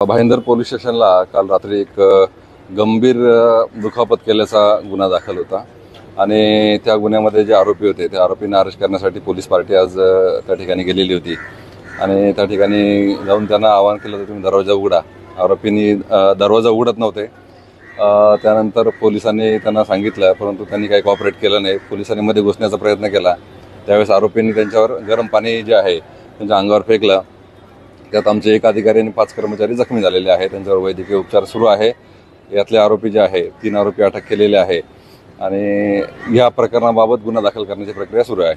Bhayandar police स्टेशनला काल रात्री एक गंभीर दुखापत केल्याचा गुन्हा दाखल होता आणि त्या गुन्ह्यामध्ये जे आरोपी होते त्या आरोपींना अरेस्ट करण्यासाठी पोलीस पार्टी आज त्या ठिकाणी गेलेली होती आणि त्या ठिकाणी जाऊन त्यांना आवाहन केलं होतं, तुम्ही दरवाजा उघडा. आरोपींनी दरवाजा उघडत नव्हते. त्यानंतर पोलिसांनी त्यांना सांगितलं, परंतु त्यांनी काही कॉपरेट केलं नाही. पोलिसांनी मध्ये घुसण्याचा प्रयत्न केला. त्यावेळेस आरोपींनी त्यांच्यावर गरम पाणी जे आहे त्यांच्या अंगावर फेकलं. त्यात आमचे एक अधिकारी आणि 5 कर्मचारी जखमी झालेले आहेत. त्यांच्यावर वैद्यकीय उपचार सुरू आहे. यातले आरोपी जे आहे 3 आरोपी अटक केलेले आहे आणि या प्रकरणाबाबत गुन्हा दाखल करण्याची प्रक्रिया सुरू आहे.